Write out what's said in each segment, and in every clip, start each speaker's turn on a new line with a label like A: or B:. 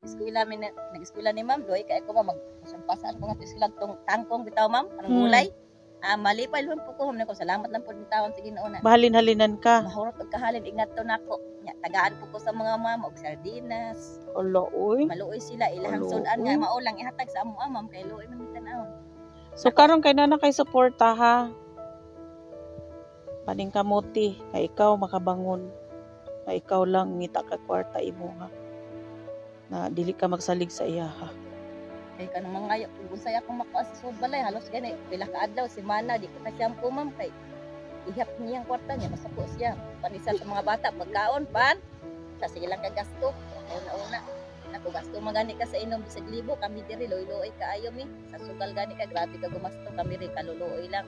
A: eskwela mi nag-eskwela ni ma'am, doy kay ko magpasan ko nga eskwela tong tangkong bitaw ma'am, anong gulay. Malipay lang po ko ko salamat lang po din taon sige noon.
B: Mahalin-halinan ka.
A: Mahurot og kahalin ingat to nako. Nya tagaan po ko sa mga ma'am og sardinas.
B: Ala oy.
A: Maluoy sila ilahang sudan nga mao lang ihatag sa amo ma'am kay luoy man tan-awon.
B: So karon kay nana kay suporta ha. Paning kamuti kay ikaw makabangon. Kay ikaw lang ngita ka kwarta imo ha. Na dili ka magsalig sa iya ha.
A: Kay kanang mga kung saya akong makuha sa sud balay halos gani pila ka adlaw semana di ko na shampoo ma'am kay ihap niyang kwarta niya masako siya panisan sa mga bata pagkaon pan sa sige lang kay gasto una ako gasto magani ka sa inom bisag libo kami diri loy-loy kaayo mi sa sugal gani ka grabe ka gumasto kami ri kaluluoy lang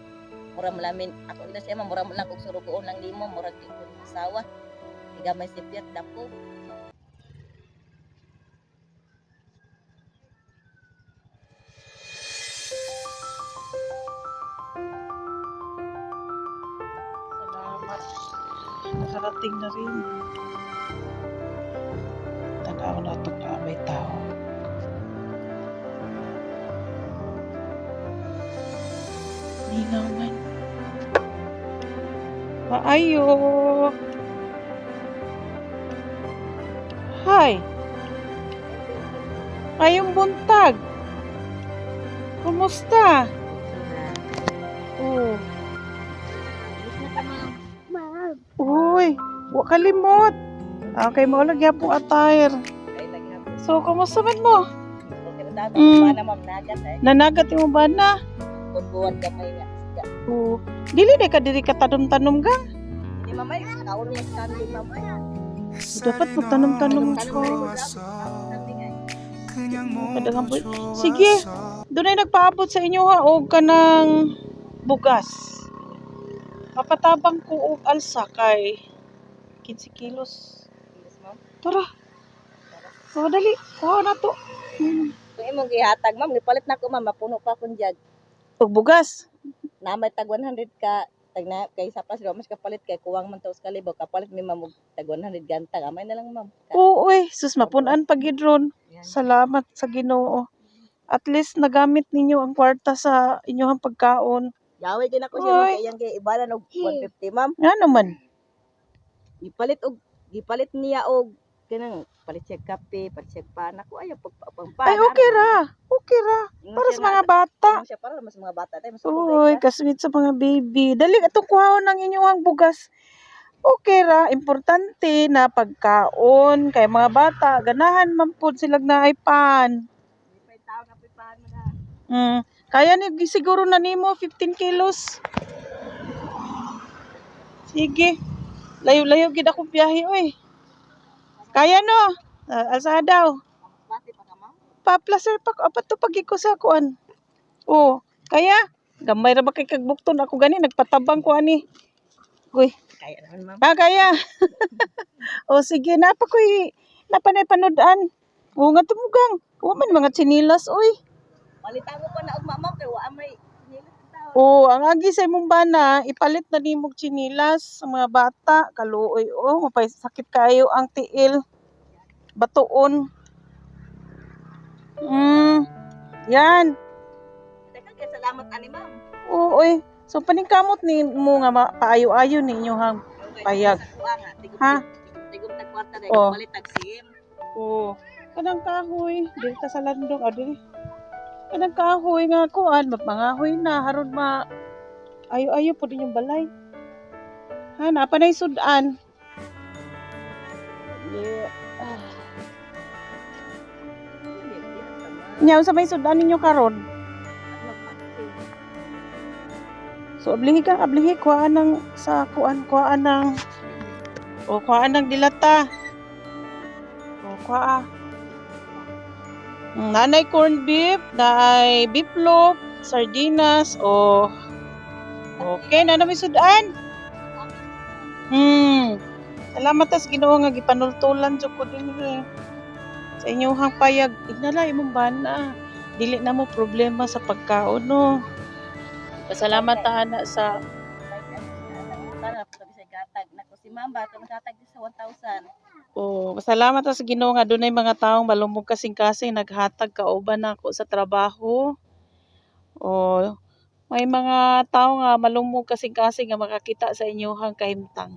A: mura malamin ako ina siya mura lang kog surugoon lang limo mura di ko asawa igamay si Piat dako.
B: Nakarating na rin. Tanaw na ito na may tao. Ninaw man. Maayo. Hi. Ngayong buntag. Kumusta? Oh. Uy, wa kalimot. Okay, mo lagi po attire. So, kumusta man mo? Nanagat yung bana.
A: Buwan gamay nga.
B: Oo. Dili na ka diri ka tanom-tanom ka?
A: Di mamay kaon ni sanli mamay.
B: Dapat mo tanom-tanom ko. Sige, doon ay nagpaabot sa inyo ha og kanang bugas. Mapatabang ko og alsa kay 15 kilos. Tara. Oh, dali. Kuha na to.
A: Kung imong gihatag ma'am, gipalit na ko ma'am, mapuno pa akong jug.
B: Og bugas.
A: Namay tag 100 ka tag na kay sa plus mas kapalit kay kuwang man taos kalibo kapalit mi ma'am og tag 100 ganta amay na lang ma'am.
B: Oo, sus mapunan pag gidron. Salamat sa Ginoo. At least nagamit ninyo ang kwarta sa inyong pagkaon.
A: Yaway din ako siya ma'am kay iyang ibalan og 150 ma'am.
B: Nga naman.
A: Gipalit niya og kanang palit siya kape, palit siya panak ko ayaw pagpang.
B: Ay okay ra. Okay ra. Para sa mga bata.
A: Siya para mas mga bata tay mas.
B: Uy, kasweet sa mga baby. Dali atong kuhaon ng inyong bugas. Okay ra, importante na pagkaon kay mga bata ganahan man pud sila na ipan. Kaya ni siguro na nimo 15 kilos. Sige. Layo-layo gid ako biyahe oy. Kaya no. Asa daw. Pa-placer pa apat to pag ko sa kuan. Oh, kaya gamay ra ba kay kagbukton ako gani nagpatabang ko ani. Uy,
A: Kaya naman ma'am.
B: kaya. O sige, napanay panodan. O nga tumugang. Wa man mga tsinilas, oy.
A: Palitan ko pa na og ma'am kay wa may
B: O, ang agi sa imong bana, ipalit na nimog tsinilas sa mga bata. Kaluoy, mapay sakit kayo ang tiil. Batuon. Yan.
A: Teka kay salamat ani ma'am.
B: Oo, oy. So, paningkamot ni mo nga paayo-ayo ninyo hang payag. Ha?
A: Tigom tag kwarta dai
B: Oh.
A: palit tag sim.
B: Oo. Kanang kahoy, dili ta sa landong, dili. Kanang kahoy nga kuan, mapangahoy na haron ayo-ayo pud inyong balay. Ha, napanay sudan. Yeah. Nyaw sa may sudan ninyo karon. So ablihi kuhaan ng sa kuan ng dilata. O kuha. Nanay corned beef, nanay beef loaf, sardinas, okay na namin sudan. Salamat tas Ginoo nga gipanultulan jud ko dinhi. Sa inyong payag, ignala imong bana. Dili na mo problema sa pagkaon no. Pasalamat ta ana sa
A: Tara sa gatag nako si ma'am bato matatag sa 1,000.
B: Pasalamat ta sa Ginoo nga dunay mga taong malumog kasing-kasing naghatag kauban nako sa trabaho. O may mga tao nga malumog kasing-kasing nga makakita sa inyohang kahimtang.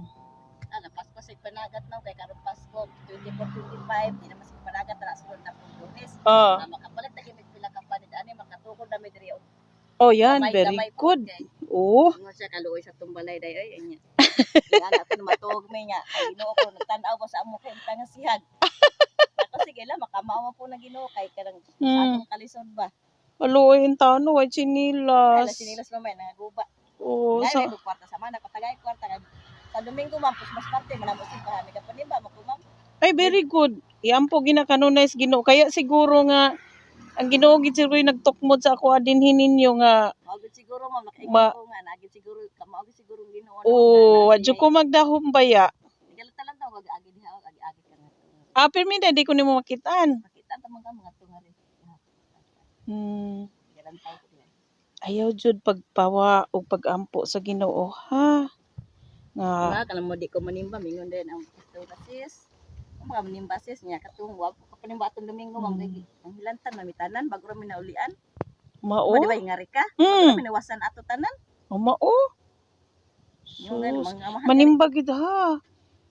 A: Paspasig panagat na kay karon Pasko 24-25 di naman sig panagat na sunod na pong Lunes.
B: Oh.
A: Makapalit ta gid pila ka panid ani makatukod na mi diri.
B: Oh, yan, very good. Oh.
A: Ingon siya kaluoy sa tumbalay day ay anya. Ana ko matug mi nya. Ay Ginoo ko nagtan-aw ko sa amo kay tanga sihag. Ako sige la makamao po na Ginoo kay kanang sa atong kalisod ba.
B: Aluoy in tano ay
A: Ala
B: chinilas.
A: sinilas mamay nangaguba.
B: Oh,
A: Sa
B: sa
A: kwarta sa mana patagay kwarta kay sa Domingo man pus mas parte manamo simbahan ni kapanimba makumam.
B: ay very good. Iampo ginakanunay sa Ginoo kaya siguro nga ang Ginoo gid siguro yung nagtukmod sa ako adinhin ninyo nga
A: Maugid siguro ma'am nakaingon ko nga nagid siguro maugid siguro Ginoo.
B: wadyo ko magdahom baya.
A: Galata lang daw agi diha agi ka nga.
B: Permi di ko nimo makitaan.
A: Makita ta man ka mga tungari. Galanta ko diha.
B: Ayaw jud pagpawa o pagampo sa Ginoo ha. Nga
A: Nga kanang mo di ko manimba mingon din ang pastor sis. Ang mga manimba sis niya katong wa ko panimba atong Domingo ma'am lagi. Ang hilantan mamitanan bago ra mi naulian.
B: mao.
A: Di ba ingari ka? Bago ra mi nawasan ato tanan.
B: Mao.
A: Yung mga amahan.
B: Manimba gid ha.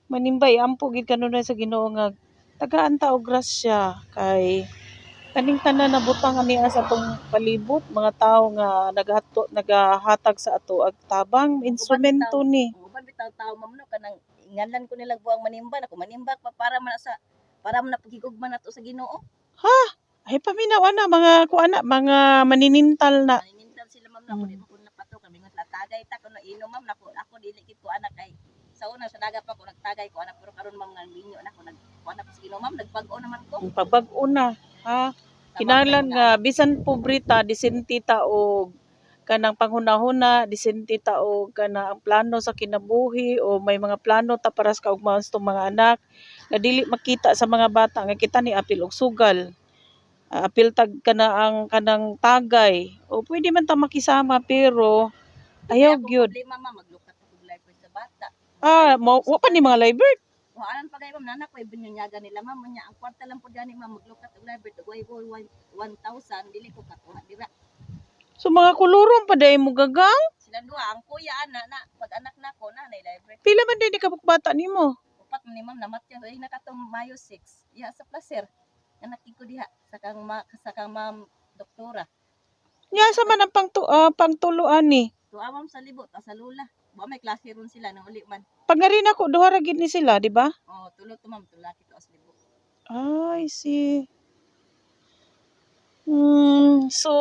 B: Manimba iampo gid kanunay sa Ginoo nga tagaan ta og grasya kay kaning tanan na butang aniya sa atong palibot mga tawo nga nagahatag sa ato ag tabang instrumento ni.
A: Ang uban bitaw tawo ma'am no kanang inganlan ko nila buang manimba ako manimba pa para man sa para man napagigugman nato sa Ginoo.
B: Ay paminaw ana mga kuana mga maninintal na.
A: Nanintal sila ma'am na ako di mo kun napato kami ngot latagay ta kuno ino ma'am nako ako dili kit ko anak kay sa una sa daga pa ko nagtagay ko anak pero karon ma'am nga binyo na ko nagkuana pa sa Ginoo ma'am nagbag-o naman ko.
B: Ang pagbag-o na ha. Kinahanglan nga bisan pobrita disente ta og kanang panghunahuna disente ta og kana ang plano sa kinabuhi o may mga plano ta para sa kaugmaon sa mga anak na dili makita sa mga bata nga kita ni apil og sugal. Apil tag kana ang kanang tagay o pwede man ta makisama pero ayaw gyud.
A: Problema ma'am maglukat ko live sa bata.
B: Wa pa ni mga live bird.
A: Anan pa kay ma'am nanak koy binyonyaga nila ma'am nya ang kwarta lang pud gani ma'am maglukat og live bird way 1,000 dili ko kakuha dira.
B: So mga kulurom pa day mo gagang.
A: Sila duha ang kuya ana na pag anak nako na nay live bird.
B: Pila man day ni kabuk bata nimo?
A: Upat man ni ma'am namatyan ay nakatong Mayo 6. Diha sa placer. Anak ko diha sa kang ma'am doktora.
B: Nya sa man ang pangtuluan ni.
A: Tuwa ma'am sa libot sa lula. Ba may klase ron sila nang uli man.
B: Pagarin ako duha ra gid ni sila, di ba?
A: Oh, tulo to ma'am, tulaki to as libot.
B: I see. So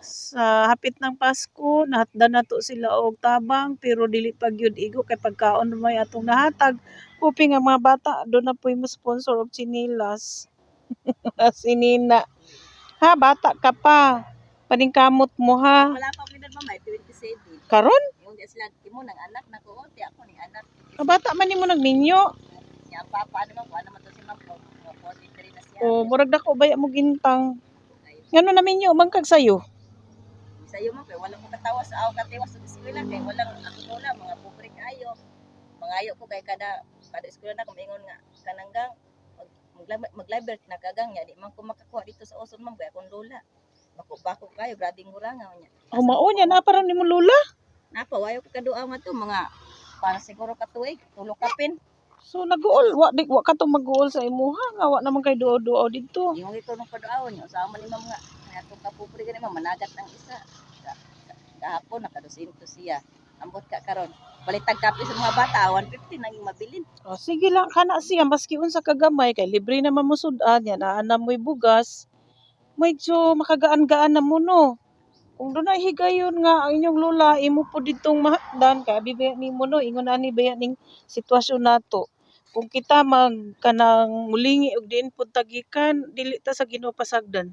B: sa hapit ng Pasko, nahatdan na to sila og tabang pero dili pa gyud igo kay pagkaon may atong nahatag. Uping ang mga bata do na poy mo sponsor og chinilas. Sinina. Ha, bata ka pa. Paningkamot mo ha.
A: Wala pa midad ma'am, 27.
B: Karon?
A: Yung di sila imo nang anak nako, di ako ni anak.
B: Bata man nimo nagminyo.
A: Nya papa ano man to si ma'am ko, 43 na siya.
B: O murag dako baya mo gintang. Ngano na minyo mangkag sayo?
A: Sayo man kay wala ko katawas sa aw katiwas sa eskwela kay walang ako lola mga pobre kaayo. Mangayo ko kay kada eskwela na kumingon nga kananggang mag-library nagagang nya di man ko makakuha dito sa Oson ma'am kay akong lola. Bako kayo grabing ngurangaw nya.
B: Mao nya na parang nimo lola.
A: Napa wayo ko kaduaw nga to mga para siguro katuig tulo kapin.
B: So nag-uol wa ka to mag-uol sa imuha nga wa naman kay duo-duo dito.
A: Yung ito nung kaduaw nyo sama ni ma'am nga kaya itong kapobre gani ma'am managat ang isa. Gahapon nakadusinto siya. Ambot ka karon. Balitag kape sa mga bata 150 naging mabilin.
B: O sige lang kana siya maski unsa ka gamay kay libre na mamusud-an yan ana mo'y bugas. Medyo makagaan-gaan na mo no. Kung doon ay higayon nga ang inyong lola, imo po ditong mahakdan, kaya bibaya ni mo no, ingon ani baya ning sitwasyon nato. Kung kita kanang mulingi og diin pud tagikan, dili ta sa Ginoo pasagdan.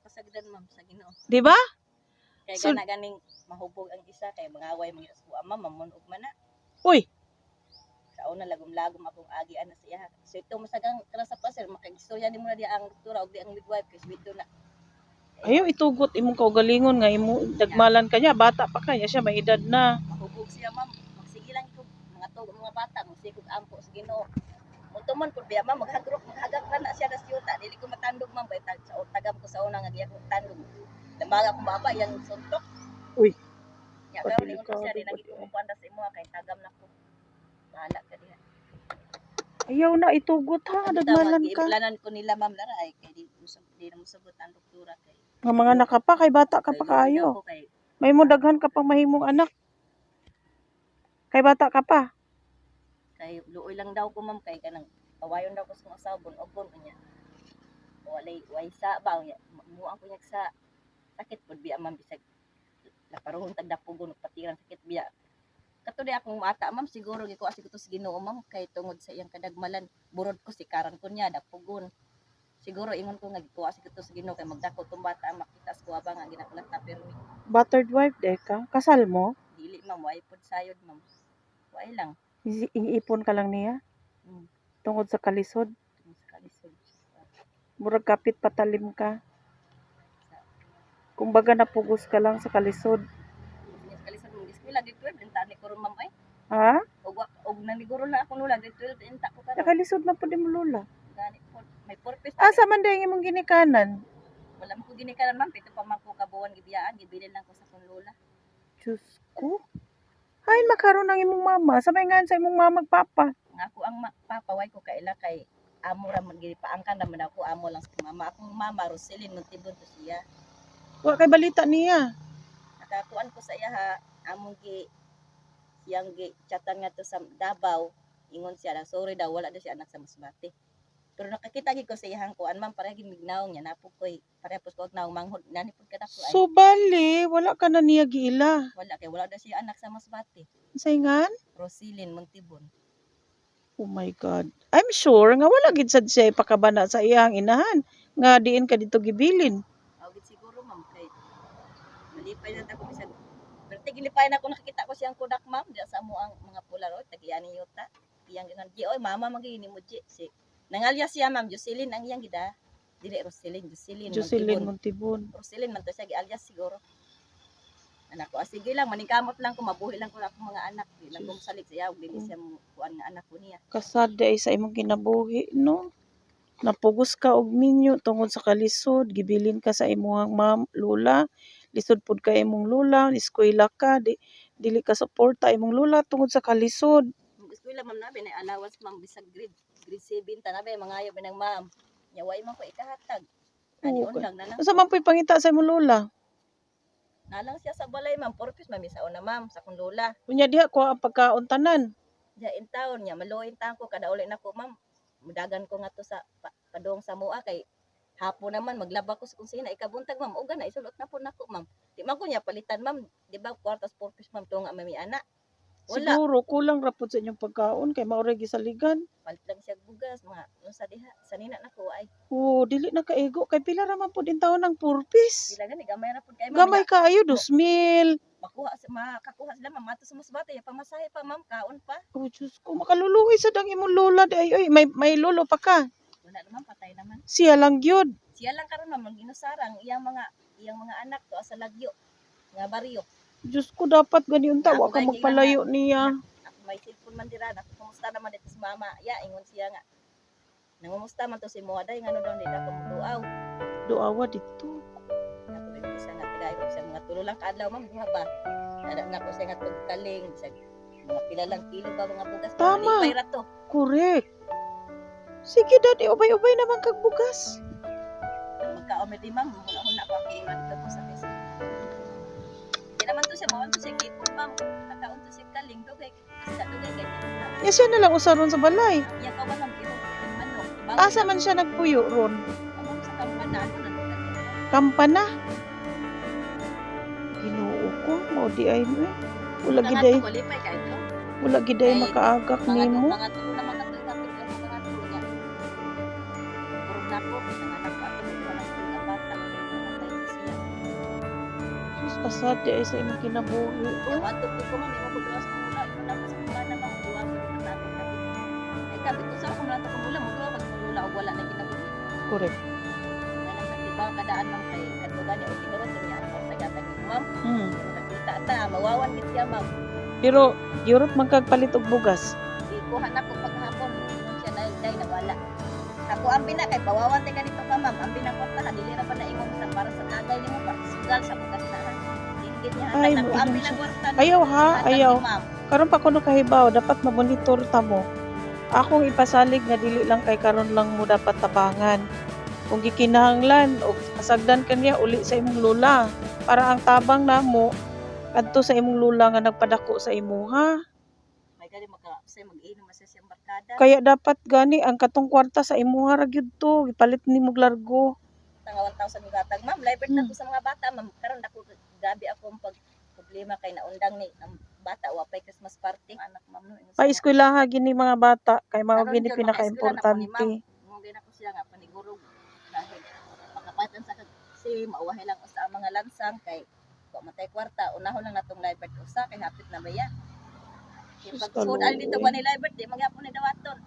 A: Pasagdan ma'am sa Ginoo.
B: Di ba?
A: Kay
B: So-
A: ganing mahubog ang isa kay mangaway mga sa ama mamunog man na.
B: Uy,
A: Sa una lagom-lagom akong agian na siya. So ito masagang kara sa pasir makagistorya nimo na di ang doktora og di ang midwife kay dito na.
B: ayaw itugot imong kaugalingon nga imo dagmalan kanya, bata pa kanya siya may edad na.
A: Mahubog siya ma'am. Magsige lang ko mga bata magsikog ampo sa Ginoo. Utumon pud biya ma'am maghagak ra na siya na siyuta dili ko matandog ma'am kay tagam ko sa una nga giya ko tandog. Damaga ko baba yang suntok.
B: Uy.
A: Ya karon ingon ko siya
B: Delikado
A: di lagi
B: ba
A: ko kuanda sa imo kay tagam na ko. Bahala ka diha.
B: Ayaw na itugot ha, dagmalan ka.
A: Planan ko nila ma'am lara ay kay di na musugot ang doktora kay.
B: Nga mga anak ka pa, kay bata ka pa kaayo. May mo daghan ka pang mahimong anak. Kay bata ka pa.
A: Kay luoy lang daw ko ma'am kay kanang pawayon daw ko sa asawa bon niya. Walay sa ba niya. Muang ko niya sa sakit pud biya ma'am bisag laparohon tag dapugon patiran sakit biya. Kato di akong mata ma'am siguro gikuha siguro sa Ginoo ma'am kay tungod sa iyang kadagmalan burod ko si karan ko niya dapugon. Siguro ingon ko nga gikuha siguro sa Ginoo kay magdako tong bata makita sa kuwaba nga ginakulat na pero
B: Battered wife de ka. Kasal mo?
A: dili ma'am way pud sayod ma'am. Way lang.
B: Iipon ka lang niya? Tungod sa kalisod?
A: Tungod sa kalisod.
B: Murag kapit patalim ka. Kumbaga napugos ka lang sa kalisod.
A: Kalisod mo gisko lagi 12 inta ni ko ma'am ay.
B: Ha?
A: Og naniguro na akong lula di 12 inta ko karon.
B: Nakalisod na po di mo lula.
A: Gani po may purpose.
B: Asa man day imong ginikanan?
A: Wala mo ko ginikanan ma'am pito pa man ko kabuwan gibiyaan gibilin lang ko sa kong lula.
B: Diyos ko. Hain makaroon ng imong mama. Sabay nga sa imong mama papa.
A: Nga ako ang papaway ko kaila kay amo ra man gipaangkan ra man ako amo lang sa mama. Akong mama Roselyn Montibon to siya.
B: Wa kay balita niya.
A: Nakakuan ko sa iya ha among siyang chatan nga to sa Davao. Ingon siya na sorry daw wala daw siya anak sa Masbate. Pero nakakita gid ko sa iyang kuan ma'am para gid mignaw niya napo koy parehas ko naw manghod nani pud kada ko ay.
B: So bali, wala ka na niya giila.
A: Wala kay wala daw siya anak sa Masbate.
B: Saingan?
A: Roselyn Montibon.
B: Oh my God. I'm sure nga wala gid sad siya pakabana sa iyang inahan. Nga diin ka dito gibilin.
A: Gid siguro ma'am kay malipay na ta ko bisag. Pero tigilipay na ako nakita ko siyang kudak ma'am diya sa amo ang mga polaroid tagiyani yuta. Iyang gingan gi oy mama magini mo ji si nangalyas siya ma'am Jocelyn ang iyang gida. Dili Roselyn,
B: Jocelyn Montibon.
A: Roselyn man to siya gi-alias siguro. Anak ko sige lang maningkamot lang ko mabuhi lang ko akong mga anak. Di lang ko salig siya ug dili siya kuan nga anak ko niya.
B: Kasad ay sa imong kinabuhi, no? Napugos ka og minyo tungod sa kalisod, gibilin ka sa imong lola, lisod pud ka imong lola, eskwela ka, dili ka suporta imong lola tungod sa kalisod.
A: Eskwela ma'am nabi na allowance ma'am bisag grade 7 ta nabi mangayo binang ma'am. Nya way man ko ikahatag. Ani on lang na lang.
B: Unsa man po'y pangita sa imong lola?
A: Nalang siya sa balay ma'am, purpose ma'am sa una ma'am sa kong lola.
B: Unya diha ko ang pagkaon tanan.
A: Diya in town nya maluoy ta ko kada uli nako ma'am. Mudagan ko nga to sa padong sa mua kay hapon naman maglaba ko sa kusina ikabuntag ma'am uga na isulot na po nako ma'am. Di man ko niya palitan ma'am, di ba kwartas purpose ma'am tunga mami ana. Wala.
B: Siguro kulang ra pud sa inyong pagkaon kay mao ra gisaligan.
A: Palit lang siya bugas mga unsa diha sanina nako ay.
B: Oh, dili na kaigo kay pila ra man pud in taon ng purpose.
A: Sila gani gamay ra pud kay
B: Gamay kaayo 2,000.
A: makakuha sila ma'am ato sa Masbate ya pamasahe pa ma'am kaon pa.
B: Oh, Diyos ko, makaluluhi sa dang imong lola. Ay, may lolo pa ka.
A: Wala naman patay naman.
B: Siya lang gyud.
A: Siya lang karon ma'am ginusarang iyang mga anak to sa Lagyo nga baryo.
B: Diyos ko, dapat ganiunta. Wa ka
A: Ako,
B: magpalayo niya.
A: Ako may cellphone man dira ako kumusta naman dito sa mama. Ya ingon siya nga. Nangumusta man to si Moaday ngano daw nila ko muduaw.
B: Duawa dito.
A: Ako may isa nga tigay ko sa mga tulo lang kadlaw ma'am duha ba. Dada na ko siya nga tugkaling sa mga pila lang kilo ba mga bugas.
B: Tama.
A: Malipay ra to.
B: Correct. Sige, daddy. Ubay-ubay naman kag bugas.
A: Magkaon di ma'am muna ko ako dito po sa mesa. Di naman to siya mawon to siya kipon ma'am. Nakaon to siya kaling do kay isa do kay ganyan.
B: Ya siya na lang usaron sa balay.
A: Iya ka ba ma'am kilo manok.
B: Asa man siya nagpuyo ron?
A: Ako sa kampana ano na to.
B: Kampana. Ginoo ko. Mao di ay mo eh. Wala giday.
A: Malipay ka ito.
B: Wala giday makaagak nimo.
A: Mga tulo naman ka tulo kapit ka mga tulo niya. Puro na po sa anak ko ato ko lang ang bata. Namatay siya.
B: Diyos kasad di ay sa imong kinabuhi.
A: Yung ato ko man imo ko gawas ko mula imo na sa mula na mga duwa ko na tato kapit. Ay kapit ko sa ako mula ko mula mo duwa pag mula og wala na kinabuhi.
B: Correct.
A: Nang nagtibaw kadaan man kay katugan niya o tinurot niya ang tagatag ni ma'am. Nakita ta mawawan gid siya ma'am.
B: Pero Europe magkagpalit og bugas.
A: Ikuha na ko paghapon ingon siya dahil wala. Ako ang bina kay bawawan tay ganito ka ma'am. Ang bina kwarta ha dili ra pa naingon sa para sa tagay nimo pa sugal sa pagkasaan. Dinggit niya
B: Ay,
A: hatag ako ang
B: mainom
A: bina
B: siya.
A: kwarta.
B: Ayaw ha,
A: Hatag
B: ayaw.
A: ni ma'am.
B: Karon pa kuno kahibaw, dapat mamonitor ta mo. Akong ipasalig nga dili lang kay karon lang mo dapat tabangan. Kung gikinahanglan o kasagdan kaniya uli sa imong lula para ang tabang namo kadto sa imong lula nga nagpadako sa imuha.
A: May gali say mag-inom sa siyang barkada.
B: Kaya dapat gani ang katong kwarta sa imuha ra gyud to, ipalit nimo largo.
A: Tanga 1,000 yung gatag ma'am. Library na to sa mga bata ma'am. Karon dako gabi ako pag problema kay naundang ni ang bata wa pay Christmas party anak ma'am no.
B: Pa-eskwelaha gini mga bata kay mao
A: Karon
B: gini
A: yun,
B: pinaka-importante.
A: Mo gina ko siya nga panigurog dahil pagkapatan sa kasi mauwahay lang sa mga lansang kay wa matay kwarta unahon lang natong library usa kay hapit na baya. Kay pag
B: Diyos
A: sud
B: ka,
A: ali dito
B: Lord.
A: ba ni library di magyapon ni dawaton.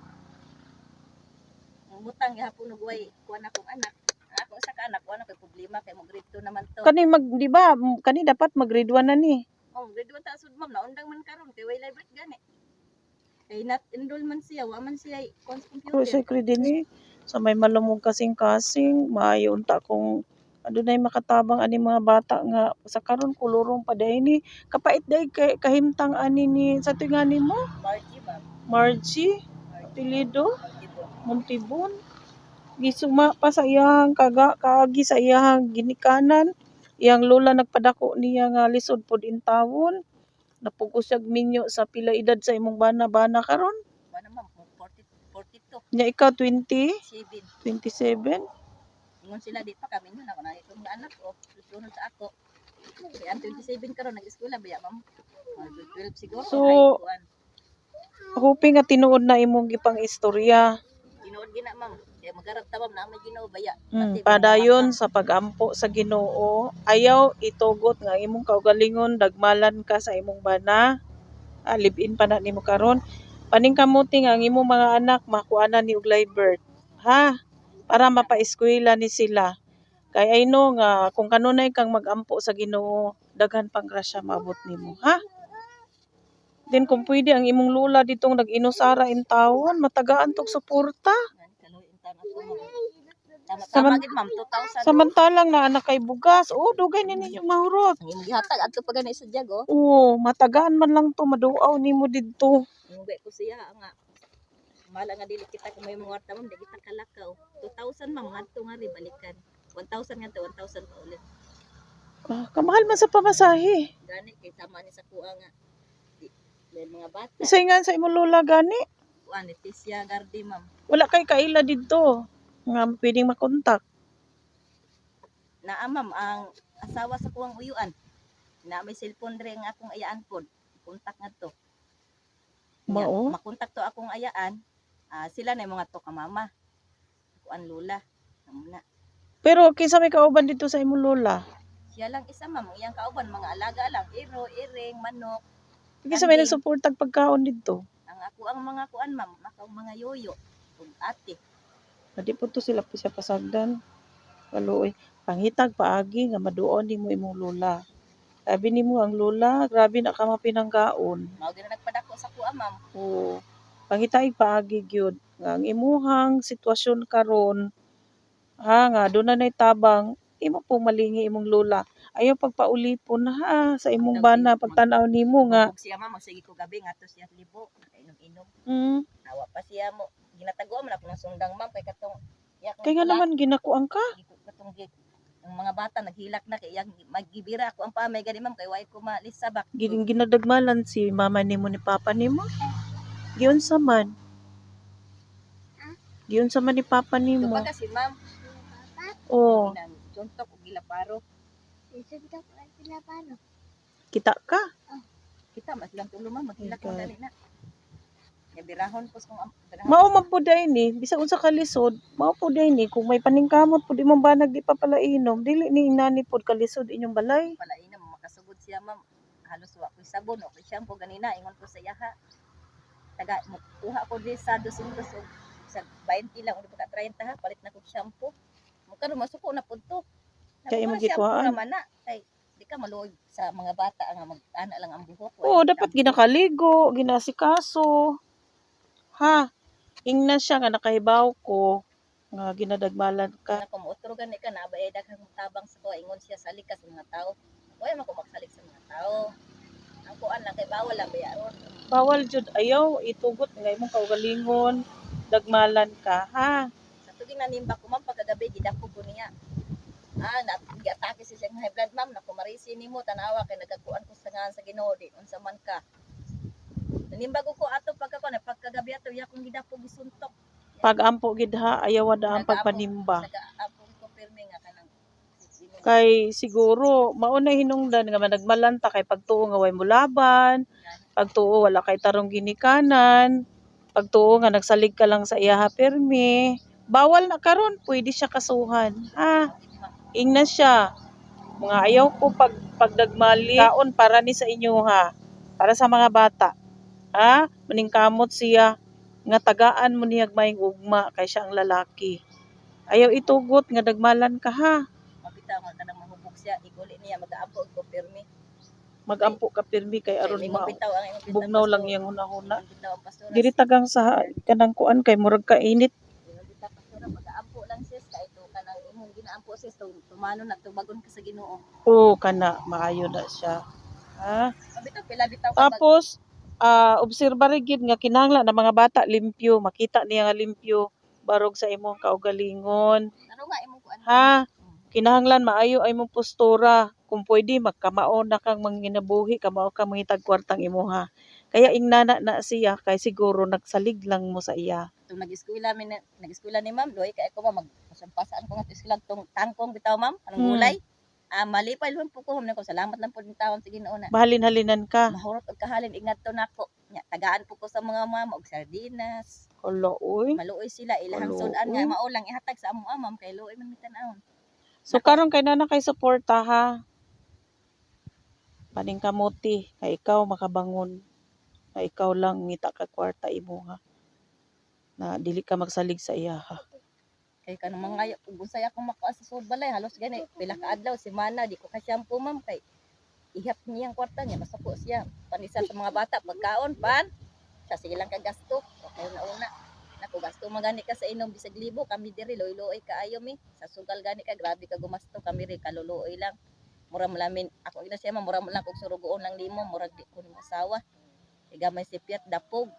A: Ang butang gihapon og way kuan akong anak. Ang ako sa anak wala kay problema kay mo grade 2 naman to.
B: Kani di ba kani dapat mag-grade 1 na ni.
A: Oh, grade 1 ta sud ma'am naundang man karon kay way library gani. Kay not enroll man siya, wa man siya
B: Pero
A: computer.
B: sa credit ni sa may malumog kasing-kasing, maayo unta kung adunay makatabang ani mga bata nga sa karon kulurong pa day ni kapait day kay kahimtang ani ni sa tingani mo
A: Margie ma'am.
B: Margie Apelido
A: Margie po.
B: Montibon gisuma pa sa iyang kaagi sa iyang ginikanan iyang lola nagpadako niya nga lisod pod in tawon napugos siyag minyo sa pila edad sa imong bana karon
A: Wala ma'am, 42,
B: nya ikaw 20
A: 7.
B: 27
A: Ingon sila di pa kami nun ako na itong anak ko susunod sa ako. Kaya ang 27 karon nag-eskwela baya ma'am. 12 siguro.
B: So,
A: high kuan.
B: hoping nga tinuod na imong gipang istorya.
A: Tinuod gina ma'am. Kaya magarap ta ma'am na may Ginoo baya.
B: Padayon sa pagampo sa Ginoo, ayaw itugot nga imong kaugalingon dagmalan ka sa imong bana. Live-in pa na nimo karon. Paningkamuti nga ang imong mga anak makuanan ni og live birth. Ha? Para mapa-eskwela ni sila. Kay I know nga kung kanunay kang magampo sa Ginoo, daghan pang grasya maabot nimo, ha? Then kung pwede ang imong lula ditong nag-inusara in tawon, matagaan tog suporta.
A: Ngani kaloy intan ako ma'am.
B: Saman-
A: Tama gid ma'am 2,000.
B: Samantalang na anak kay bugas, dugay ni ninyo mahurot.
A: Ang imong gihatag adto pa gani sa Diago.
B: Matagaan man lang to, maduaw nimo didto.
A: Ingwe ko siya nga mala nga dili kita kung may mga warta ma'am di kita kalakaw. 2,000 ma'am ngadto nga ri balikan. 1,000 nga to 1,000 pa ulit.
B: Kamahal man sa pamasahe.
A: Gani kay tama ni sa kuha nga. May mga bata.
B: Isayngan sa imong lola gani.
A: Kuan ni Tisya Gardi ma'am.
B: Wala kay kaila didto nga pwedeng makontak.
A: Naa ma'am ang asawa sa kuwang uyuan. Na may cellphone dre nga akong ayaan pod. Kontak nga to.
B: Mao?
A: Makontak to akong ayaan. Sila na yung mga to ka mama. Kuan lula. Namuna.
B: Pero kinsa may kauban dito sa imong lola?
A: Siya lang isa ma'am. Ang iyang kauban mga alaga lang. Iro, iring, manok.
B: Kinsa may
A: Kanding.
B: nagsuportag pagkaon didto?
A: Ang ako ang mga kuan ma'am. Makaw mga yoyo. Ug ate.
B: Di po to sila po siya pasagdan. Kaluoy, panghitag paagi nga maduon nimo imong lola. Sabi nimo ang lola, grabe na ka mapinanggaon.
A: Mao gina nagpadako sa kuha ma'am.
B: Pangitaig paagi gyud nga ang imuhang sitwasyon karon nga doon na tabang imo po malingi imong lola. Ayaw pagpaulipon ha sa imong bana pagtanaw nimo nga.
A: Ug siya ma'am magsige ko gabi ngadto siya libo. Nakainom-inom. Nawa pa siya mo. Ginataguan man ako ng sundang ma'am kay katong
B: Kaya nga naman ginakuan ka.
A: katong ang mga bata naghilak na kay iyang magibira ako ang pamay gani ma'am kay way ko malisabak.
B: Ginadagmalan si mama nimo ni papa nimo. Giyon sa man. Giyon sa man ni papa nimo.
A: Duba kasi ma'am. Juntok og gilaparo.
B: Kita ka.
A: Kita mas lang tulo ma'am maghilak ko dali na. Gabirahon pos kung
B: Mao man po day ni, bisag unsa ka lisod, mao po day ni kung may paningkamot pud imong banag di pa pala inom, dili ni inani pod kalisod inyong balay.
A: pala ina makasugod siya ma'am. Halos wa ko'y sabon o ko'y shampoo ganina ingon ko sa iya ha. Taga kuha ko di sa 200 og sa 20 lang ug ka 30 ha palit na ko shampoo. Mo karon masuko na pud to.
B: Kaya imong
A: Shampoo
B: gikuhaan.
A: naman na kay di ka maluoy sa mga bata nga mag-ana lang ang buhok.
B: Dapat ginakaligo, ginasikaso. Ha? Ingna siya nga nakahibaw ko nga ginadagmalan ka.
A: Na kumuotro gani ka na ba daghang tabang sa ko ingon siya salik ka sa mga tao. Oy man ko magsalik sa mga tao. Ang kuan lang kay bawal lang bayaron.
B: Bawal jud ayaw itugot nga imong kaugalingon, dagmalan ka ha.
A: Sa tuging nanimba ko ma'am pagkagabi gidako ko niya. Gi-atake siya ng high blood ma'am na kumarisi nimo tanawa kay nagkakuan ko sa ngan sa Ginoo di unsa man ka. Nanimba ko ato pagkagabi ato ya kong gidako gisuntok.
B: Pag-ampo gid ha, ayaw wada ang pagpanimba.
A: Nag-aapong ko pirmi nga kanang
B: Kay siguro mao na hinungdan nga managmalanta kay pagtuo nga way mulaban, pagtuo wala kay tarong ginikanan, pagtuo nga nagsalig ka lang sa iyaha pirmi, bawal na karon, pwede siya kasuhan. Ha, ingna siya. Mga ayaw ko pagdagmali kaon para ni sa inyo ha. Para sa mga bata. Ha, maningkamot siya nga tagaan mo niyag maing ugma kay siya ang lalaki. Ayaw itugot nga dagmalan ka ha.
A: mabitaw nga kanang mahubog siya iguli niya mag-aapong ko pirmi.
B: Magampo ka pirmi kay aron
A: Imong bitaw ang imong bitaw.
B: bugnaw lang iyang hunahuna.
A: Bitaw ang pastora.
B: Diri tagang sa kanang kuan kay murag ka init.
A: Imong bitaw pastora mag-aampo lang sis kay ito kanang imong ginaampo sis tumano na tubagon ka sa Ginoo.
B: Oo kana maayo na siya. Ha?
A: Mabitaw pila bitaw ka
B: Tapos obserba rin gid nga kinahanglan na mga bata limpyo, makita niya nga limpyo barog sa imong kaugalingon.
A: Ano nga imong kuan?
B: Ha? Kinahanglan maayo ay imong postura. Kung pwede magkamao na kang manginabuhi, kamao ka mangitag kwartang imuha. Kaya ingnana na siya kay siguro nagsalig lang mo sa iya.
A: Tung nag-eskwela ni ma'am doy kay ako masampasaan ko nga eskwela tong tangkong bitaw ma'am anong gulay. Malipay lang po ko ko salamat lang po ng taon sige na.
B: Mahalin-halinan ka.
A: Mahurot og kahalin ingat to nako. Nya tagaan po ko sa mga mama og sardinas.
B: Hala uy.
A: Maluoy sila ilahang
B: Maluoy.
A: sudan nga mao lang ihatag sa amo ma'am kay luoy man mitan-aon.
B: So karon kay nana kay suporta ha. Paning kamuti kay ikaw makabangon. Kay ikaw lang ngita ka kwarta imuha. Na dili ka magsalig sa iya ha.
A: Kay kanang mga unsay akong makuha sa sud balay halos gani pila ka adlaw semana di ko ka shampoo ma'am kay ihap niya ang kwarta niya basta po siya panisan sa mga bata pagkaon pan siya sige lang ka gasto okay na una nako gasto magani ka sa inom bisag libo kami diri loy-loy kaayo mi sa sugal gani ka grabe ka gumasto kami ri kaluluoy lang mura mo lamin ako ina siya mura mo lang kog surugoon lang limo mura di ko ni asawa gamay si Piat dapog